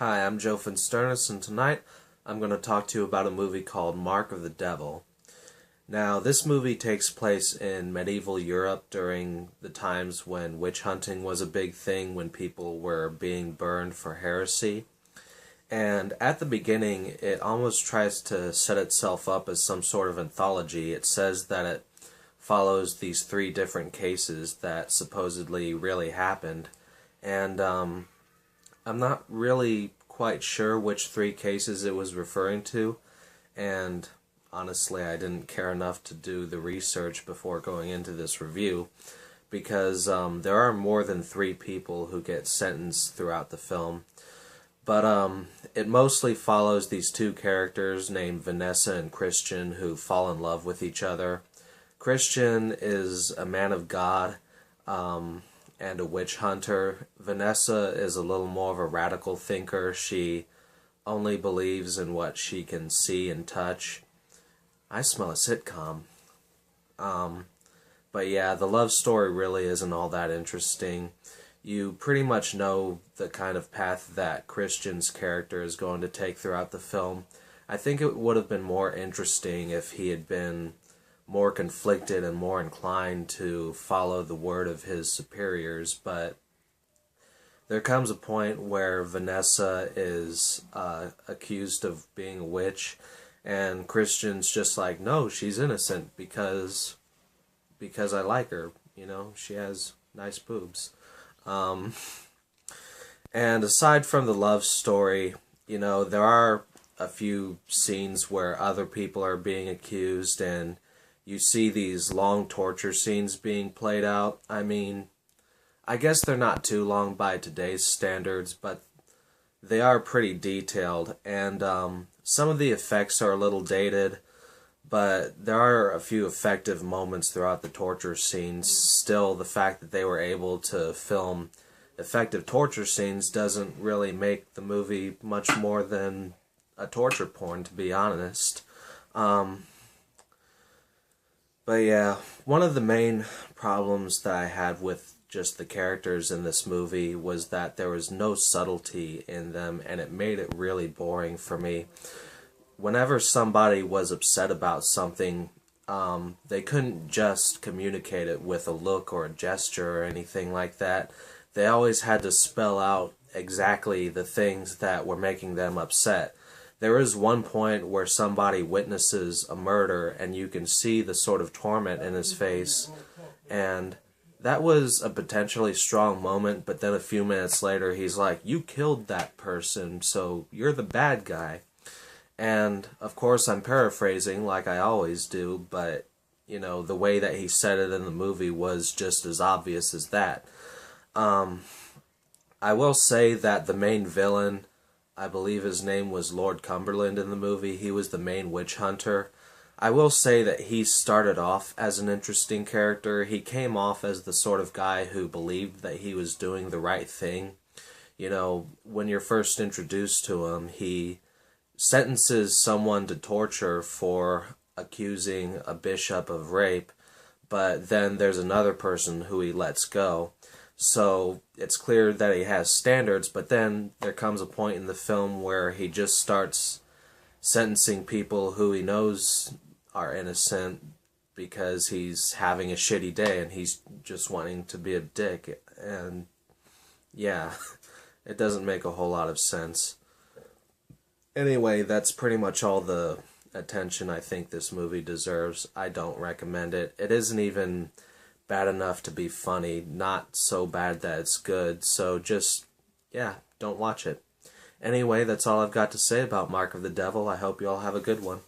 Hi, I'm Joe Finsternis, and tonight I'm going to talk to you about a movie called Mark of the Devil. Now, this movie takes place in medieval Europe during the times when witch hunting was a big thing, when people were being burned for heresy. And at the beginning, it almost tries to set itself up as some sort of anthology. It says that it follows these three different cases that supposedly really happened. And I'm not really quite sure which three cases it was referring to, and honestly I didn't care enough to do the research before going into this review, because there are more than three people who get sentenced throughout the film. But it mostly follows these two characters named Vanessa and Christian who fall in love with each other. Christian is a man of God, and a witch hunter. Vanessa is a little more of a radical thinker. She only believes in what she can see and touch. I smell a sitcom. But yeah, the love story really isn't all that interesting. You pretty much know the kind of path that Christian's character is going to take throughout the film. I think it would have been more interesting if he had been more conflicted and more inclined to follow the word of his superiors, but there comes a point where Vanessa is accused of being a witch, and Christian's just like, no, she's innocent because I like her, you know, she has nice boobs. And aside from the love story, you know, there are a few scenes where other people are being accused, and you see these long torture scenes being played out. I mean, I guess they're not too long by today's standards, but they are pretty detailed, and some of the effects are a little dated, but there are a few effective moments throughout the torture scenes. Still, the fact that they were able to film effective torture scenes doesn't really make the movie much more than a torture porn, to be honest. But yeah, one of the main problems that I had with just the characters in this movie was that there was no subtlety in them, and it made it really boring for me. Whenever somebody was upset about something, they couldn't just communicate it with a look or a gesture or anything like that. They always had to spell out exactly the things that were making them upset. There is one point where somebody witnesses a murder, and you can see the sort of torment in his face, and that was a potentially strong moment, but then a few minutes later he's like, you killed that person, so you're the bad guy. And of course I'm paraphrasing like I always do, but you know, the way that he said it in the movie was just as obvious as that. I will say that the main villain, I believe his name was Lord Cumberland in the movie, he was the main witch hunter. I will say that he started off as an interesting character. He came off as the sort of guy who believed that he was doing the right thing. You know, when you're first introduced to him, he sentences someone to torture for accusing a bishop of rape, but then there's another person who he lets go. So it's clear that he has standards, but then there comes a point in the film where he just starts sentencing people who he knows are innocent because he's having a shitty day and he's just wanting to be a dick. And yeah, it doesn't make a whole lot of sense. Anyway, that's pretty much all the attention I think this movie deserves. I don't recommend it. It isn't even bad enough to be funny, not so bad that it's good, so just, yeah, don't watch it. Anyway, that's all I've got to say about Mark of the Devil. I hope you all have a good one.